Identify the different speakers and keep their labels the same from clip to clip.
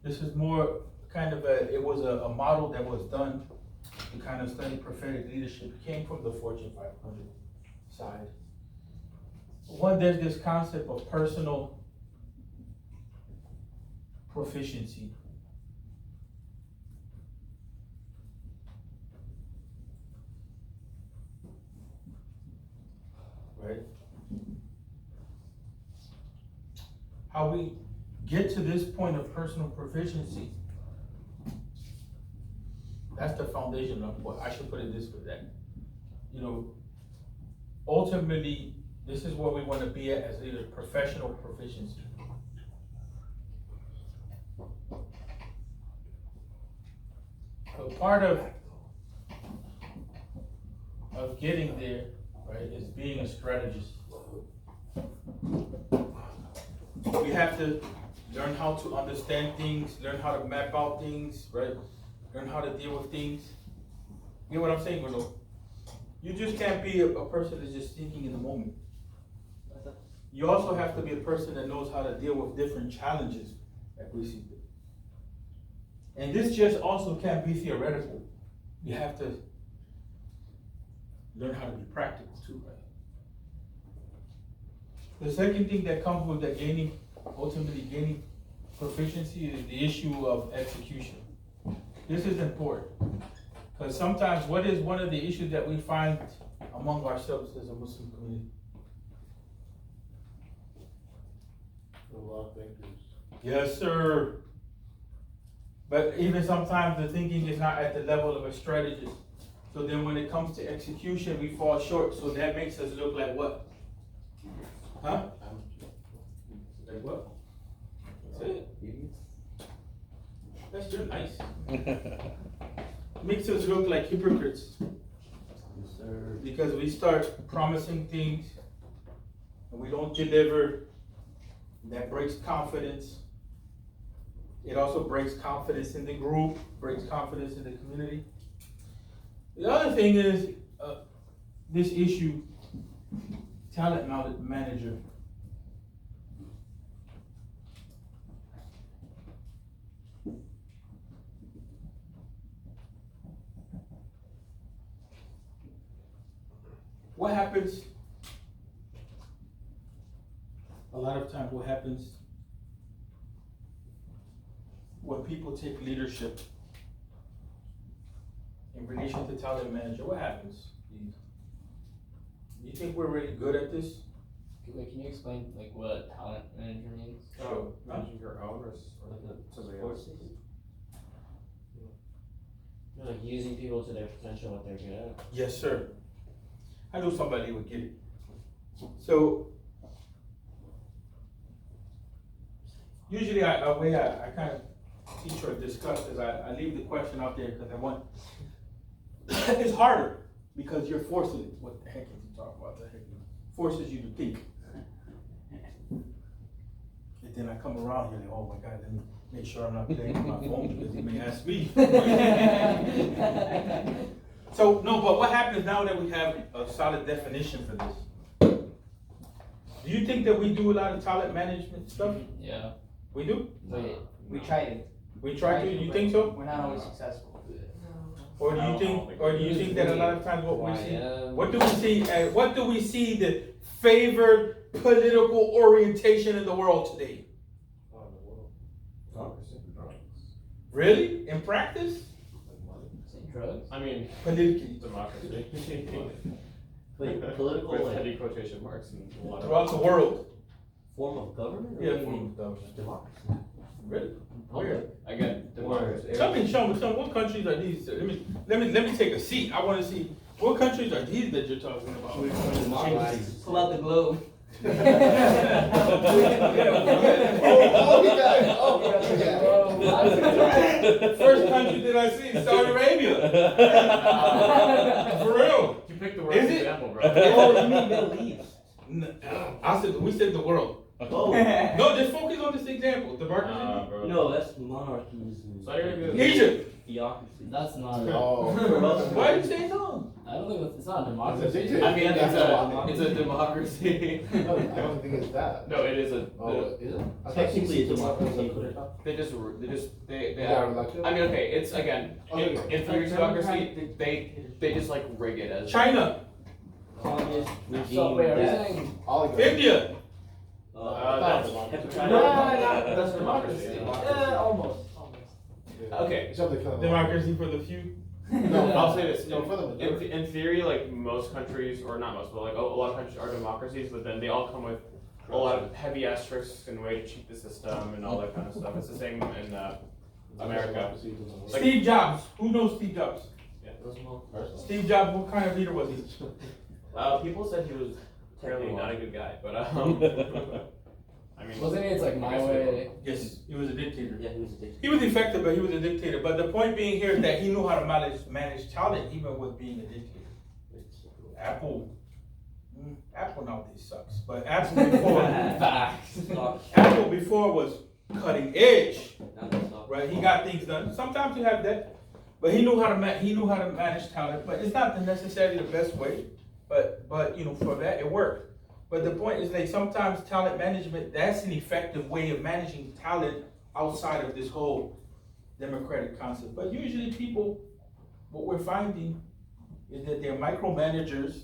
Speaker 1: this is more kind of it was a model that was done to kind of study prophetic leadership. It came from the Fortune 500 side. One, there's this concept of personal proficiency. Right? How we get to this point of personal proficiency, that's the foundation of what I should put it this way, that, you know, ultimately, this is where we want to be at as leaders, professional proficiency. So part of getting there, right, is being a strategist. We have to learn how to understand things, learn how to map out things, right? Learn how to deal with things. You know what I'm saying, or no? You just can't be a person that's just thinking in the moment. You also have to be a person that knows how to deal with different challenges that we see. And this just also can't be theoretical. You have to learn how to be practical too, right? The second thing that comes with that ultimately gaining proficiency is the issue of execution. This is important, because sometimes what is one of the issues that we find among ourselves as a Muslim community?
Speaker 2: A lot of thinkers.
Speaker 1: Yes, sir. But even sometimes the thinking is not at the level of a strategist. So then when it comes to execution, we fall short. So that makes us look like what? Huh? Like what? That's it. That's just nice. Makes us look like hypocrites.
Speaker 2: Yes, sir.
Speaker 1: Because we start promising things and we don't deliver. That breaks confidence. It also breaks confidence in the group, breaks confidence in the community. The other thing is this issue, talent manager. What happens? A lot of times what happens when people take leadership in relation to talent manager, what happens? You think we're really good at this?
Speaker 3: Wait, can you explain like what a talent manager means?
Speaker 2: Oh, managing your own or somebody else's?
Speaker 3: You're like using people to their potential, what they're good at.
Speaker 1: Yes, sir. I knew somebody would get it. So usually a way I kind of teach or discuss is I leave the question out there because I want, it's harder because you're forced to, what the heck is he talking about? The heck forces you to think. And then I come around here and oh my God, let me make sure I'm not playing with my phone because he may ask me. So no, but what happens now that we have a solid definition for this? Do you think that we do a lot of talent management stuff?
Speaker 3: Yeah.
Speaker 1: We do?
Speaker 4: We try to.
Speaker 1: We try to? You think so?
Speaker 4: We're not always successful.
Speaker 1: Or do you think that a lot of times what we see, what do we see the favored political orientation in the world today? Really? In practice?
Speaker 3: Drugs?
Speaker 2: I mean,
Speaker 1: politically.
Speaker 2: Democracy.
Speaker 4: Like political,
Speaker 2: With
Speaker 4: like
Speaker 2: heavy quotation marks and a lot
Speaker 1: Throughout the world.
Speaker 4: form of government? Or
Speaker 1: Yeah,
Speaker 4: what do you
Speaker 1: form
Speaker 4: mean?
Speaker 1: of government.
Speaker 4: Democracy.
Speaker 1: Really?
Speaker 4: Where?
Speaker 2: Again, democracy.
Speaker 1: Tell me, show me, what countries are these? Let me take a seat. I want to see what countries are these that you're talking about.
Speaker 4: Pull out the globe.
Speaker 1: First country that I see, Saudi Arabia. For real.
Speaker 2: You picked the wrong
Speaker 1: Is it?
Speaker 2: example, bro.
Speaker 4: Oh, you mean Middle East?
Speaker 1: We said the world.
Speaker 4: Oh,
Speaker 1: No, just focus on this example. Democracy.
Speaker 2: bro.
Speaker 4: no, that's monarchies and
Speaker 2: Saudi Arabia is-
Speaker 1: Egypt.
Speaker 4: theocracy.
Speaker 3: That's not.
Speaker 5: Oh.
Speaker 1: Why are you saying no?
Speaker 3: I don't think it's not a
Speaker 5: It's a
Speaker 3: democracy.
Speaker 5: dictatorship.
Speaker 2: I mean,
Speaker 5: That's
Speaker 2: it's a democracy.
Speaker 5: I don't think it's that.
Speaker 2: No, it is a.
Speaker 5: Oh, is it? I thought
Speaker 4: Technically, it's a
Speaker 5: democracy.
Speaker 4: democracy.
Speaker 2: They
Speaker 5: Yeah, elected?
Speaker 2: I mean, okay, it's again, in theory, democracy, they just like rig it as.
Speaker 1: China,
Speaker 4: Communist regime.
Speaker 3: So wait, are you
Speaker 4: that,
Speaker 3: saying?
Speaker 5: Oligarchy.
Speaker 1: India.
Speaker 2: That's
Speaker 3: That's
Speaker 2: democracy.
Speaker 3: Yeah, almost.
Speaker 2: Okay,
Speaker 5: Except they kill them all.
Speaker 1: Democracy for the few.
Speaker 5: No,
Speaker 2: I'll say this.
Speaker 5: No, for the majority.
Speaker 2: In theory, like most countries, or not most, but like a lot of countries are democracies, but then they all come with a lot of heavy asterisks and way to cheat the system and all that kind of stuff. It's the same in America.
Speaker 5: Democracy doesn't work.
Speaker 1: Steve Jobs. Who knows Steve Jobs?
Speaker 5: Personally.
Speaker 1: Steve Jobs, what kind of leader was he?
Speaker 2: People said he was apparently not a good guy, but I mean,
Speaker 3: Wasn't it? It's like my way.
Speaker 1: Yes, he was a dictator.
Speaker 4: Yeah, he was a dictator.
Speaker 1: He was effective, but he was a dictator. But the point being here is that he knew how to manage talent even with being a dictator. Apple nowadays sucks. But Apple before,
Speaker 3: Facts.
Speaker 1: Apple before was cutting edge,
Speaker 4: Now that's not.
Speaker 1: right? He got things done. Sometimes you have that, but he knew how to manage talent. But it's not necessarily the best way. But you know, for that it worked. But the point is, like, sometimes talent management, that's an effective way of managing talent outside of this whole democratic concept. But usually people, what we're finding is that they're micromanagers,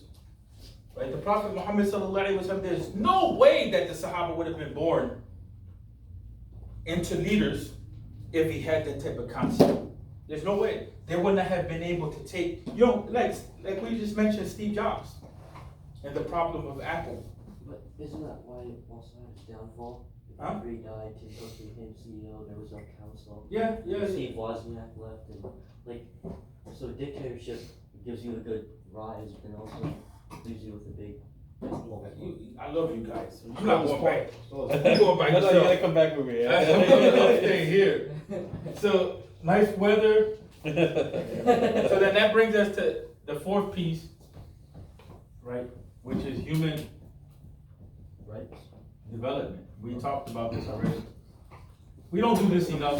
Speaker 1: right? The Prophet Muhammad sallallahu alaihi wasallam, there's no way that the Sahaba would have been born into leaders if he had that type of concept. There's no way. They wouldn't have been able to take, you know, like we just mentioned Steve Jobs and the problem of Apple.
Speaker 4: But isn't that why Walmart's downfall?
Speaker 1: Huh?
Speaker 4: After he died, Tim Cook became CEO, there was no council.
Speaker 1: Yeah.
Speaker 4: Steve Wozniak left, and like, so dictatorship gives you a good rise, and also leaves you with a big.
Speaker 1: I love you guys. I'm not going back.
Speaker 5: So
Speaker 1: You going back
Speaker 2: No, you gotta
Speaker 1: yourself.
Speaker 2: come back with me.
Speaker 1: I'm staying here. So nice weather. So then that brings us to the fourth piece, right? Which is human
Speaker 4: Right?
Speaker 1: development. We talked about this already. We don't do this enough.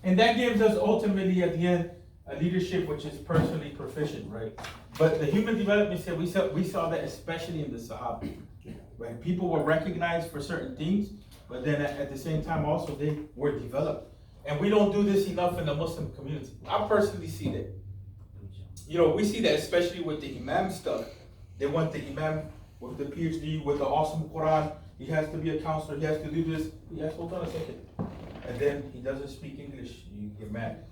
Speaker 1: And that gives us ultimately at the end a leadership which is personally proficient, right? But the human development said we saw that especially in the Sahaba, right? People were recognized for certain things, but then at the same time also they were developed. And we don't do this enough in the Muslim community. I personally see that. You know, we see that especially with the Imam stuff. They want the Imam with the PhD, with the awesome Quran. He has to be a counselor. He has to do this. Yes, hold on a second. And then he doesn't speak English. You get mad.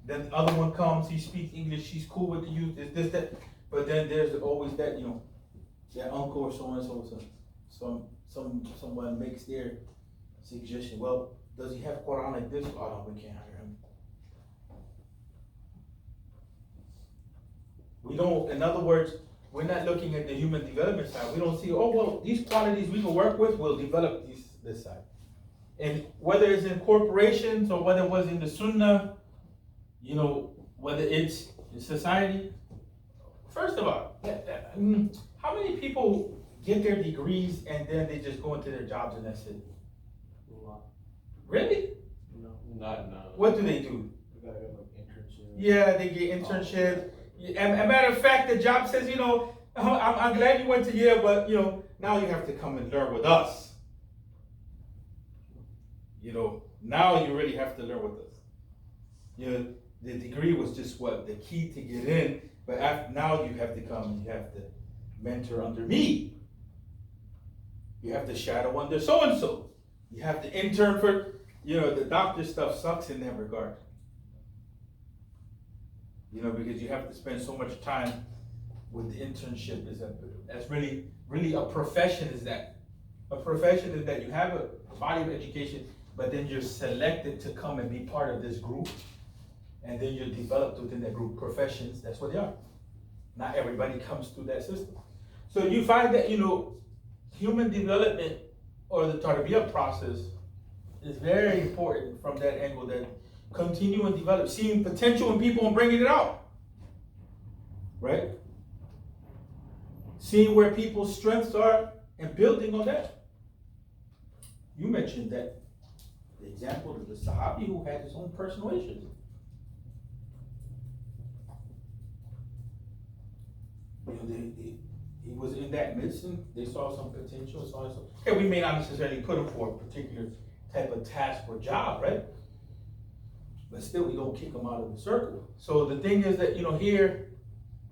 Speaker 1: Then the other one comes. He speaks English. She's cool with the youth. This, that. But then there's always that, you know, that uncle or so and so. Someone makes their suggestion. Well, does he have Quran like this? Oh no, we can't hire him. We don't. In other words, we're not looking at the human development side. We don't see, oh, well, these qualities we can work with will develop this side. And whether it's in corporations or whether it was in the Sunnah, you know, whether it's in society. First of all, how many people get their degrees and then they just go into their jobs and that's it? Really?
Speaker 2: No.
Speaker 1: What do they do?
Speaker 5: you gotta have like internship.
Speaker 1: Yeah, they get internship. And a matter of fact, the job says, you know, I'm glad you went to Yale, but you know, now you have to come and learn with us. You know, now you really have to learn with us. You know, the degree was just what the key to get in, but now you have to come and you have to mentor under me. You have to shadow under so and so. You have to intern for, you know, the doctor stuff sucks in that regard. You know, because you have to spend so much time with the internship. That's really a profession is that. A profession is that you have a body of education, but then you're selected to come and be part of this group. And then you're developed within that group. Professions, that's what they are. Not everybody comes through that system. So you find that, you know, human development or the tarbiyah process is very important from that angle, that continue and develop, seeing potential in people and bringing it out, right? Seeing where people's strengths are And building on that, you mentioned that the example of the Sahabi who had his own personal issues. You know, he was in that midst and they saw some potential, so on and so. Okay, we may not necessarily put him for a particular type of task or job, right? But still, we don't kick him out of the circle. So the thing is that, you know, here,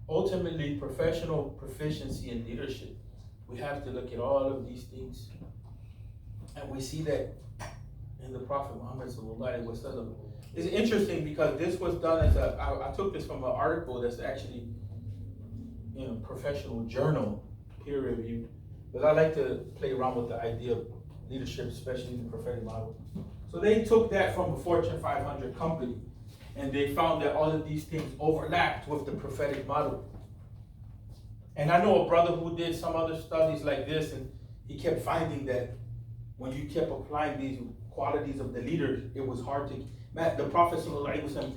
Speaker 1: ultimately, professional proficiency in leadership, we have to look at all of these things. And we see that in the Prophet Muhammad sallallahu alaihi wasallam. It's interesting because this was done as I took this from an article that's actually in a professional journal, peer reviewed. But I like to play around with the idea of leadership, especially in the prophetic model. So they took that from a Fortune 500 company and they found that all of these things overlapped with the prophetic model. And I know a brother who did some other studies like this, and he kept finding that when you kept applying these qualities of the leader, it was hard to, the Prophet ﷺ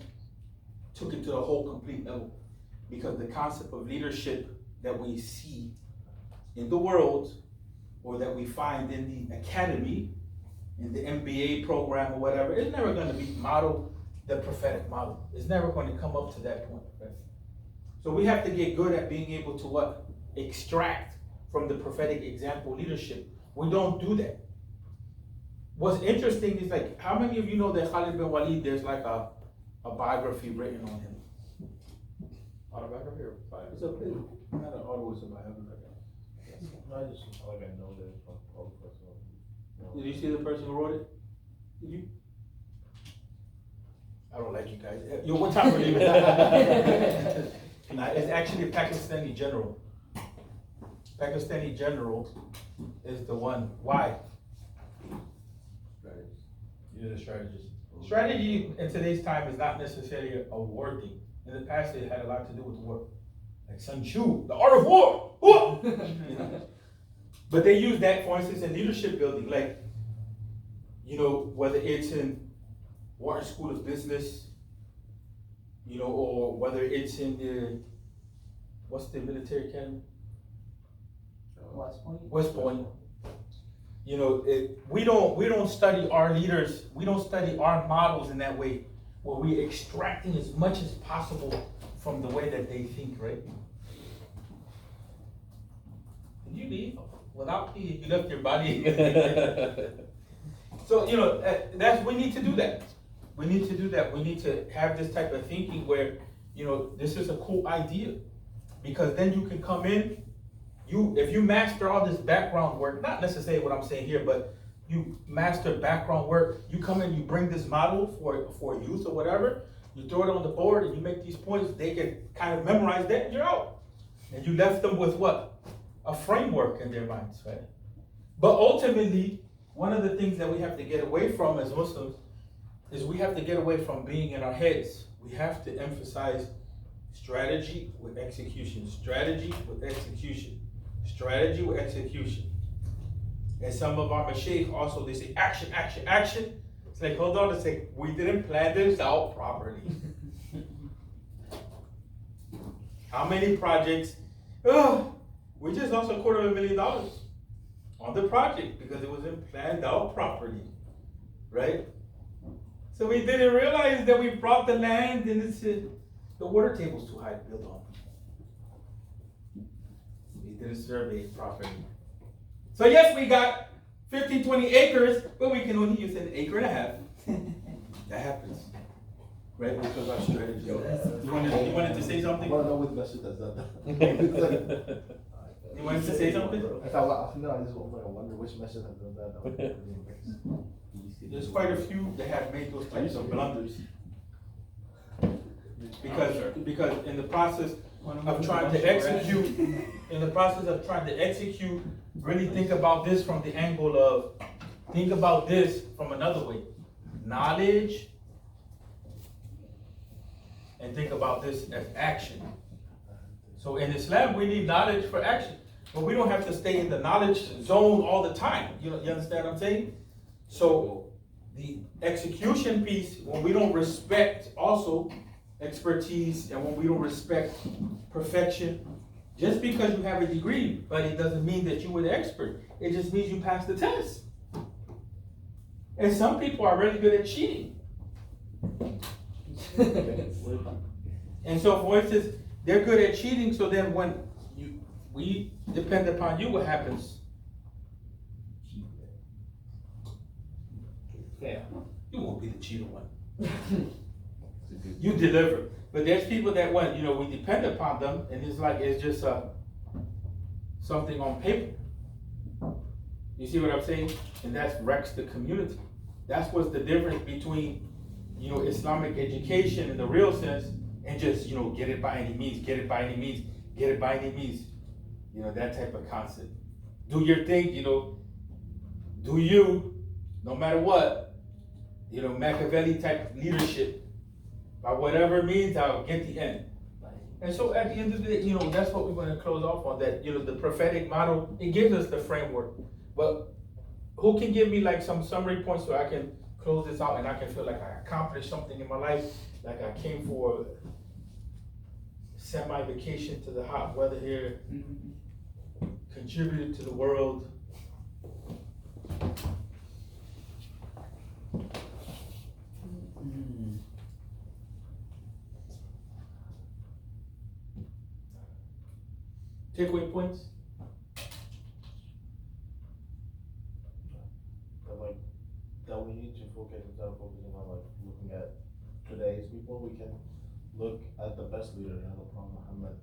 Speaker 1: took it to a whole complete level, because the concept of leadership that we see in the world, or that we find in the academy, in the MBA program or whatever, it's never going to be model the prophetic model. It's never going to come up to that point, right? So we have to get good at being able to what? Extract from the prophetic example leadership. We don't do that. What's interesting is, like, how many of you know that Khalid bin Walid, there's like a biography written on him?
Speaker 2: Autobiography or biography?
Speaker 1: It's a, not an auto, it's a biography.
Speaker 5: I just feel like I know that from all the person.
Speaker 1: Did you see the person who wrote it? Did you? I don't like you guys. Yo, what time are you? It's actually a Pakistani general. Pakistani general is the one. Why?
Speaker 5: Strategist.
Speaker 1: You're the strategist. Strategy in today's time is not necessarily a war thing. In the past, it had a lot to do with war. Like Sun Tzu, the art of war. You know? But they use that, for instance, in leadership building. Like, you know, whether it's in Wharton School of Business, you know, or whether it's in the, what's the military academy? West Point. You know, we don't study our leaders, we don't study our models in that way, where we're extracting as much as possible from the way that they think, right? Did you leave? Without you left your body. So, you know, we need to do that. We need to do that. We need to have this type of thinking where, you know, this is a cool idea. Because then you can come in, if you master all this background work, not necessarily what I'm saying here, but you master background work, you come in, you bring this model for youth or whatever, you throw it on the board and you make these points, they can kind of memorize that and you're out. And you left them with what? A framework in their minds, right? But ultimately, one of the things that we have to get away from as Muslims is we have to get away from being in our heads. We have to emphasize strategy with execution, strategy with execution, strategy with execution. And some of our mashaykh also, they say action, action, action. It's like, hold on a second, we didn't plan this out properly. How many projects? We just lost $250,000 on the project because it wasn't planned out properly, right? So we didn't realize that we brought the land and the water table's too high to build on. We didn't survey it properly. So yes, we got 15, 20 acres, but we can only use an acre and a half. That happens, right? Because our strategy. You wanted to say something?
Speaker 5: I want to know what message does that.
Speaker 1: You wanted to say something?
Speaker 5: I just wonder which message has done that.
Speaker 1: There's quite a few that have made those types of blunders. Because in the process of trying to execute, really think about this from the angle of, think about this from another way. Knowledge, and think about this as action. So in Islam, we need knowledge for action. But we don't have to stay in the knowledge zone all the time. You understand what I'm saying? So the execution piece, when we don't respect also expertise, and when we don't respect perfection, Just because you have a degree, but it doesn't mean that you were the expert. It just means you passed the test. And some people are really good at cheating. And so, for instance, they're good at cheating, so then when we depend upon you, what happens?
Speaker 5: Yeah.
Speaker 1: You won't be the cheater one. You deliver. But there's people that when, we depend upon them, and it's just something on paper. You see what I'm saying? And that wrecks the community. That's what's the difference between, Islamic education in the real sense, and just, get it by any means, get it by any means, get it by any means. That type of concept. Do your thing, do you, no matter what, Machiavelli type leadership. By whatever means, I'll get the end. And so at the end of the day, that's what we're going to close off on, that, the prophetic model, it gives us the framework. But who can give me like some summary points so I can close this out and I can feel like I accomplished something in my life, like I came for semi-vacation to the hot weather here, contributed to the world. Takeaway points?
Speaker 5: That we need to focus instead of focusing on looking at today's people. We can look at the best leader, Prophet Muhammad,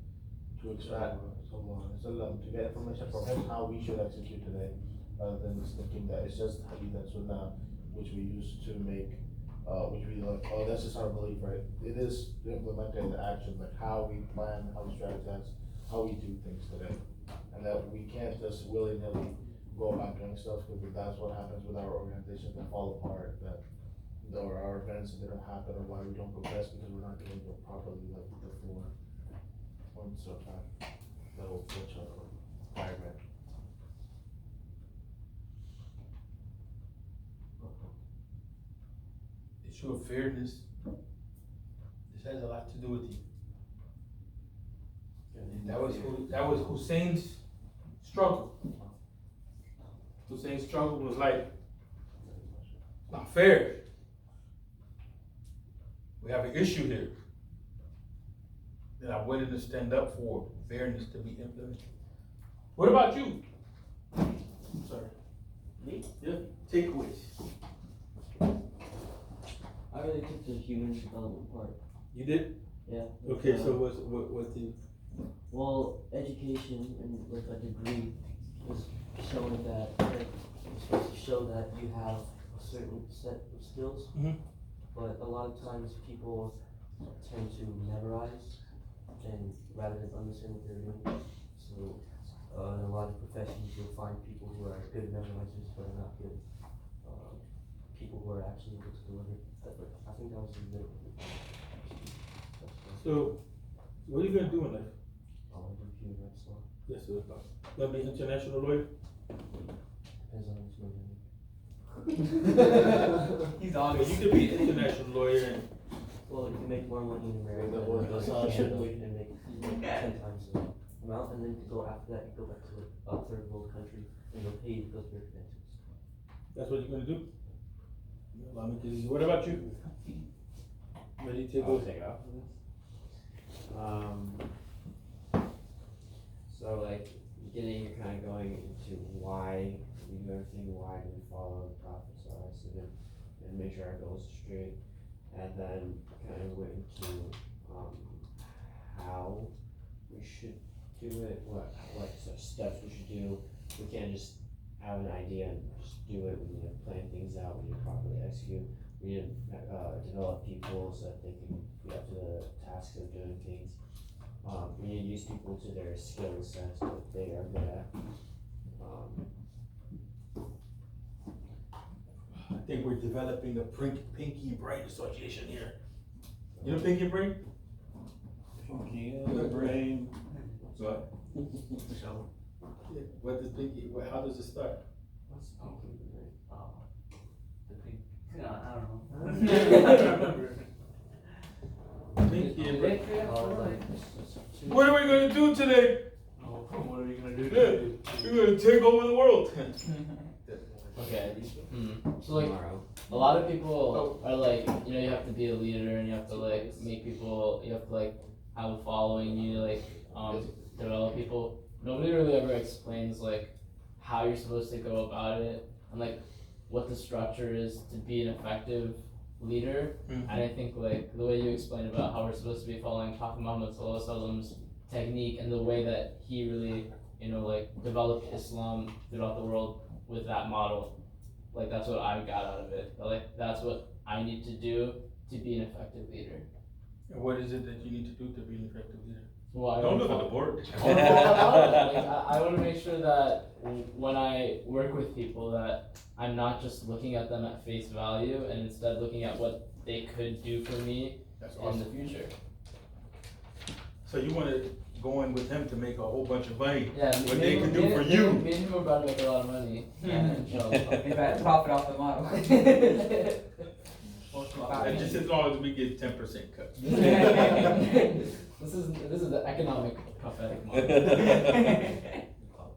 Speaker 5: to extract to get information from him how we should execute today, rather than just thinking that it's just hadith and sunnah, which we use to make, which we that's just our belief, right? It is implemented in action, like how we plan, how we strategize, how we do things today, and that we can't just willy-nilly go about doing stuff, because that's what happens with our organizations that fall apart, that our events that don't happen, or why we don't progress, because we're not doing it properly, like the 4 points of that whole flowchart or diagram.
Speaker 1: Issue of fairness. This has a lot to do with you. And that was Hussein's struggle. Hussein's struggle was like, not fair. We have an issue here that I'm willing to stand up for fairness to be implemented. What about you? Sorry.
Speaker 4: Me?
Speaker 1: Yeah. Takeaways.
Speaker 4: I really took the human development part.
Speaker 1: You did?
Speaker 4: Yeah.
Speaker 1: Okay, so what's the?
Speaker 4: Well, education and like a degree is showing that, it's supposed to show that you have a certain set of skills, but a lot of times people tend to memorize and rather than understand what they're doing. So in a lot of professions you'll find people who are good memorizers but are not good people who are actually able to deliver. I think that was the big.
Speaker 1: So, what are you gonna do in life?
Speaker 4: I'll do human rights law.
Speaker 1: Yes, sir. Gonna be an international lawyer?
Speaker 4: Depends on what's my name.
Speaker 3: He's
Speaker 1: So
Speaker 3: honest.
Speaker 1: you could be an international lawyer and
Speaker 4: Well, you can make more money in America
Speaker 5: Yeah,
Speaker 4: than
Speaker 5: well,
Speaker 4: you
Speaker 5: that's-
Speaker 4: can make 10 times the amount, and then to go after that, you go back to a third world country, and they'll pay you because of your credentials.
Speaker 1: that's what you're gonna do? What about you? Ready to take
Speaker 2: I'll
Speaker 1: over?
Speaker 2: take it off of this.
Speaker 6: So like, beginning, you're kind of going into why we do everything, why do we follow the prophets, and make sure our goals are straight, and then kind of went into how we should do it, what sort of steps we should do. We can't just have an idea and just do it. We need to plan things out. We need to properly execute. We need to develop people so that they can be up to the task of doing things. We need to use people to their skill sets that they are good at.
Speaker 1: I think we're developing the Pinky Brain Association here. You know Pinky Brain?
Speaker 5: Pinky in the brain.
Speaker 1: What? Yeah, what does Pinky, how does it start?
Speaker 3: What's Pinky Brain? The Pinky. No, I don't know. I don't remember.
Speaker 1: Pinky and Brain.
Speaker 3: Did they create
Speaker 4: Oh,
Speaker 3: one?
Speaker 4: like,
Speaker 1: What are we gonna do today?
Speaker 6: Okay.
Speaker 7: So like,
Speaker 6: Tomorrow.
Speaker 7: a lot of people are like, you have to be a leader and you have to like make people, you have to like have a following, you need to like develop people. Nobody really ever explains like how you're supposed to go about it and like what the structure is to be an effective leader. And I think like the way you explained about how we're supposed to be following Prophet Muhammad Sallallahu Alaihi Wasallam's technique and the way that he really, like developed Islam throughout the world with that model. Like that's what I got out of it. Like that's what I need to do to be an effective leader.
Speaker 1: And what is it that you need to do to be an effective leader?
Speaker 7: Well, I
Speaker 1: Don't
Speaker 7: wanna
Speaker 1: look at the board.
Speaker 7: I want to make sure that when I work with people that I'm not just looking at them at face value and instead looking at what they could do for me
Speaker 1: That's
Speaker 7: in
Speaker 1: awesome.
Speaker 7: the future.
Speaker 1: So you wanna go in with him to make a whole bunch of money?
Speaker 7: Yeah,
Speaker 1: What they could do for you.
Speaker 7: Me and him are about to make a lot of money. Yeah, inshallah.
Speaker 3: We've had profit off the model.
Speaker 1: And just as long as we get 10% cut.
Speaker 7: This is the economic prophetic model.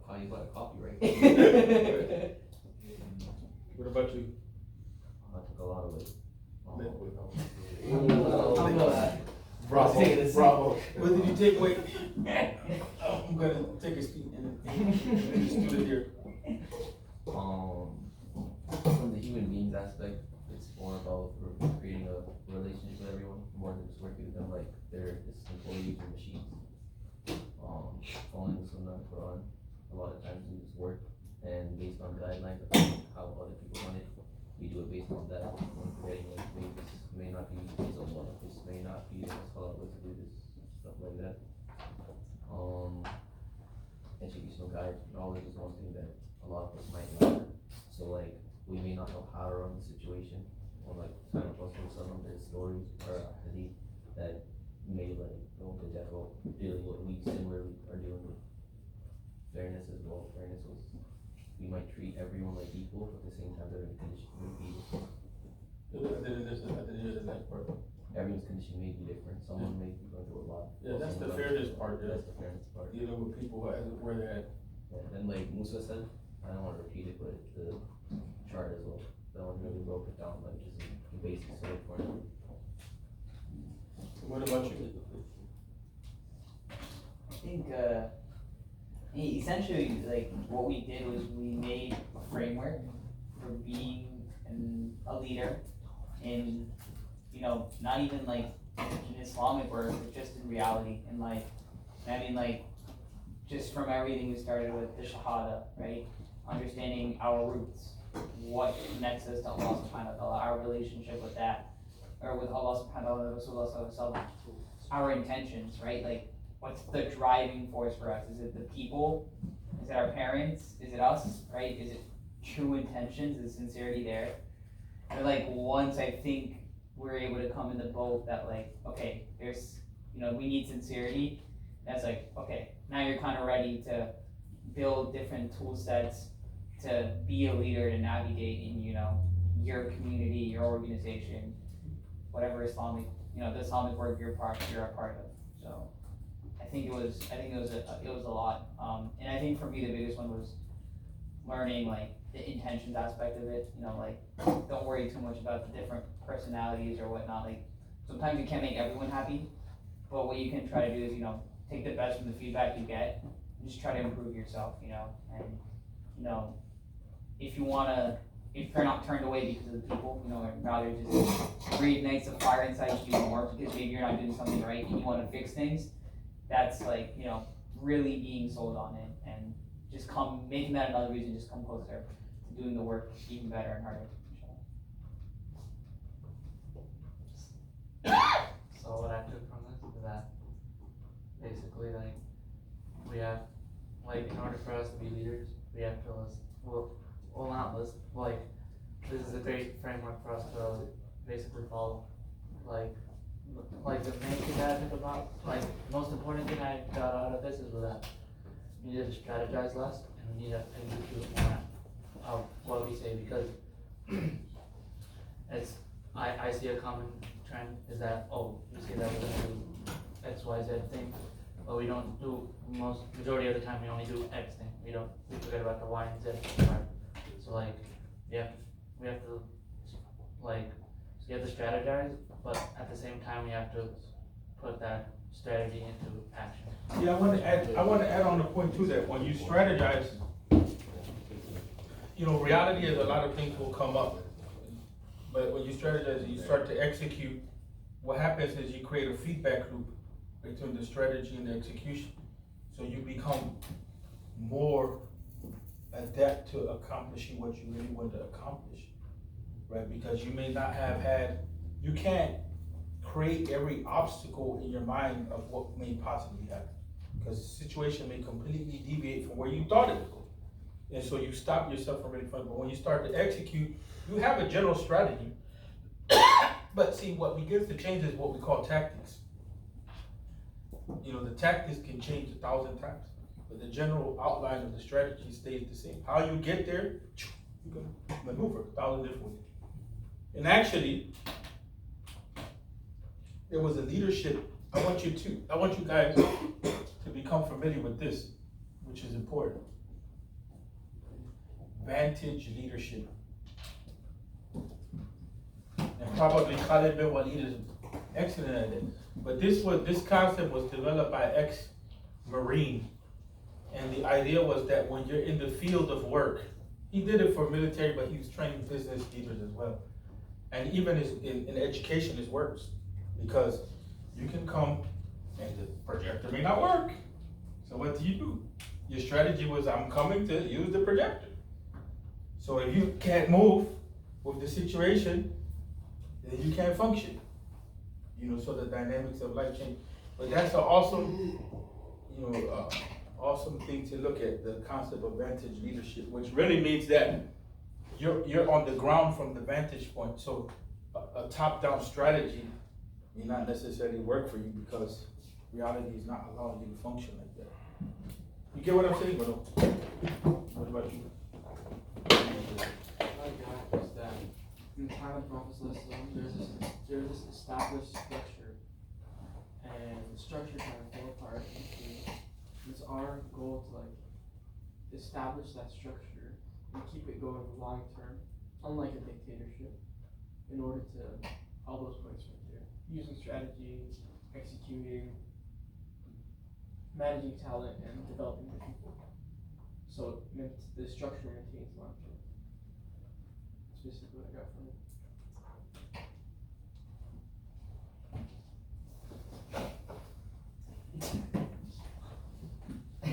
Speaker 3: Call you by copyright.
Speaker 1: What about you?
Speaker 3: I took a lot of it.
Speaker 5: Bravo, bravo.
Speaker 1: What did you take away? Oh, I'm gonna take a seat and just do it here.
Speaker 8: From the human beings aspect, it's more about creating a relationship with everyone, more than just working with them like they're just employees or machines. Following the Sunnah and Quran, a lot of times we just work and based on guidelines of how other people want it, we do it based on that. We're forgetting like maybe this may not be based on law, this may not be the most halal way to do this, stuff like that. Educational guide, knowledge is one thing that a lot of us might not. So like we may not know how to run the situation, or like kind of some of their stories or hadith that may like go into depth of dealing with what we similarly are dealing with. Fairness as well. Fairness was we might treat everyone like equal, but at the same time they're in condition to be equal.
Speaker 1: I didn't hear the next part.
Speaker 8: Everyone's condition may be different. Someone may be going through a lot.
Speaker 1: Yeah, that's the fairness part, yeah.
Speaker 8: That's the fairness part.
Speaker 1: Dealing with people where they're at.
Speaker 8: Yeah, and like Musa said, I don't want to repeat it, but the chart as well. That one really broke it down, like just the basics of it for him.
Speaker 1: What about you?
Speaker 3: I think essentially like what we did was we made a framework for being a leader in not even like in Islamic work, but just in reality. And like I mean like just from everything we started with the Shahada, right? Understanding our roots, what connects us to Allah subhanahu wa ta'ala, our relationship with that, or with Allah subhanahu wa ta'ala, Rasulullah sallallahu alaihi wasallam, our intentions, right? Like what's the driving force for us? Is it the people? Is it our parents? Is it us, right? Is it true intentions? Is sincerity there? And like once I think we're able to come in the boat that like, okay, there's, we need sincerity. That's like, okay, now you're kind of ready to build different tool sets to be a leader, to navigate in, your community, your organization, whatever Islamic, the Islamic work you're a part of. So I think it was a lot. And I think for me the biggest one was learning like the intentions aspect of it. Like don't worry too much about the different personalities or whatnot. Like sometimes you can't make everyone happy, but what you can try to do is take the best from the feedback you get and just try to improve yourself. And if you're not turned away because of the people, and rather just reignites the fire inside you more because maybe you're not doing something right and you want to fix things. That's like really being sold on it and just making that another reason, just come closer to doing the work even better and harder.
Speaker 9: So what I took from this is that basically like we have like in order for us to be leaders we have to not list like this is a great framework for us to basically follow. Like the main thing that I think about, like the most important thing I got out of this is that we need to strategize less and we need to execute more of what we say because I see a common trend is that we say that we're gonna do XYZ thing Well, we don't do majority of the time we only do X thing. We forget about the Y and Z part. So like, we have to like, you have to strategize, but at the same time we have to put that strategy into action.
Speaker 1: Yeah, I want to add on the point too that when you strategize, you know, reality is a lot of things will come up. But when you strategize and you start to execute, what happens is you create a feedback loop between the strategy and the execution. So you become more adept to accomplishing what you really want to accomplish, right? Because you may not have you can't create every obstacle in your mind of what may possibly happen. Because the situation may completely deviate from where you thought it would go. And so you stop yourself from really fun. But when you start to execute, you have a general strategy. But see, what begins to change is what we call tactics. You know, the tactics can change 1,000 times, but the general outline of the strategy stays the same. How you get there, you can maneuver 1,000 different ways. And actually, there was a leadership. I want you guys to become familiar with this, which is important. Vantage leadership. And probably Khalid bin Walid is excellent at it. But this concept was developed by ex-Marine. And the idea was that when you're in the field of work, he did it for military, but he was training business leaders as well. And even in education, it works. Because you can come and the projector may not work. So what do? Your strategy was, I'm coming to use the projector. So if you can't move with the situation, then you can't function. You know, so the dynamics of life change. But that's an awesome, awesome thing to look at, the concept of vantage leadership, which really means that you're on the ground from the vantage point. So a top-down strategy may not necessarily work for you because reality is not allowing you to function like that. You get what I'm saying, Bruno? What about you?
Speaker 10: I got is that in the time of Prophet there's this established structure, and the structure kind of fell apart. It's our goal to like establish that structure and keep it going long term, unlike a dictatorship. In order to all those points right there, using strategy, executing, managing talent, and developing the people. So the structure maintains long term. That's basically what I got from it.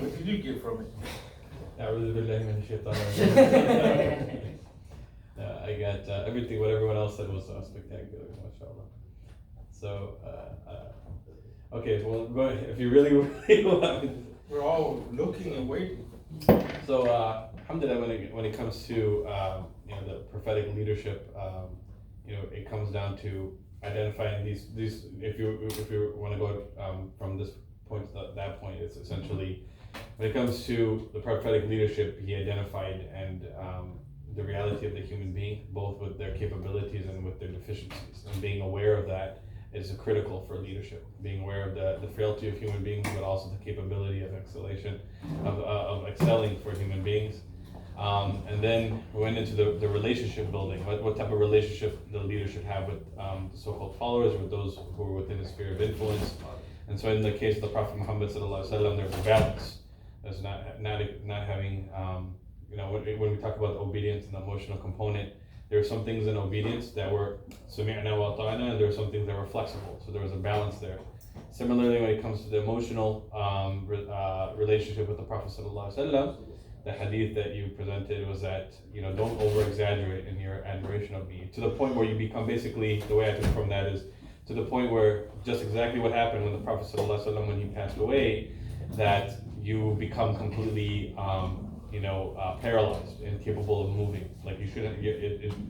Speaker 1: What did you get from it?
Speaker 11: I got everything. What everyone else said was spectacular, mashallah. So, okay, well, go ahead. If you really want.
Speaker 1: We're all looking and waiting.
Speaker 11: So, alhamdulillah, when it comes to the prophetic leadership, it comes down to identifying these. If you want to go from this point to that point, it's essentially when it comes to the prophetic leadership, he identified the reality of the human being, both with their capabilities and with their deficiencies, and being aware of that is critical for leadership. Being aware of the frailty of human beings, but also the capability of of excelling for human beings. And then we went into the relationship building. What type of relationship the leader should have with the so-called followers, with those who are within his sphere of influence. And so in the case of the Prophet Muhammad sallallahu alaihi wasallam, there's a balance. There's not having when we talk about the obedience and the emotional component, there are some things in obedience that were sami'na wa ata'na, and there are some things that were flexible. So there was a balance there. Similarly, when it comes to the emotional relationship with the Prophet sallallahu alaihi wasallam, the hadith that you presented was that don't over exaggerate in your admiration of me, to the point where you become, basically the way I took from that is to the point where just exactly what happened with the Prophet sallallahu alaihi wasallam when he passed away, that you become completely paralyzed, incapable of moving. Like you shouldn't.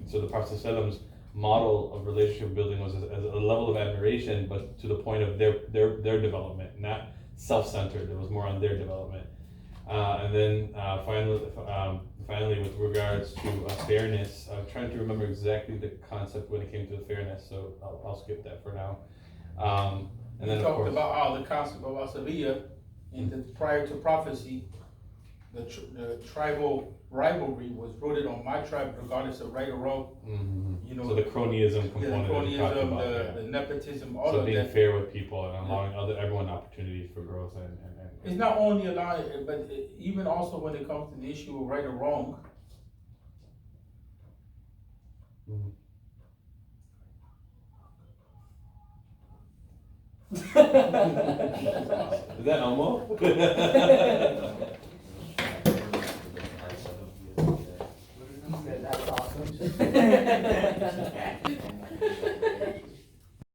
Speaker 11: So the Prophet ﷺ's model of relationship building was as a level of admiration, but to the point of their development, not self-centered. It was more on their development. And then finally, with regards to fairness, I'm trying to remember exactly the concept when it came to the fairness. So I'll skip that for now. And
Speaker 1: We
Speaker 11: then of
Speaker 1: talked
Speaker 11: course,
Speaker 1: about how the concept of Asavia, and the, prior to prophecy, the tribal rivalry was rooted on my tribe, regardless of right or wrong. You know,
Speaker 11: so the cronyism
Speaker 1: yeah,
Speaker 11: component
Speaker 1: the
Speaker 11: that you talked
Speaker 1: cronyism,
Speaker 11: about,
Speaker 1: the
Speaker 11: yeah.
Speaker 1: nepotism, all
Speaker 11: So
Speaker 1: of
Speaker 11: being
Speaker 1: that.
Speaker 11: fair with people and allowing everyone opportunities for growth and
Speaker 1: It's not only allowing, but even also when it comes to the issue of right or wrong.
Speaker 11: Is that Elmo?
Speaker 3: That's awesome.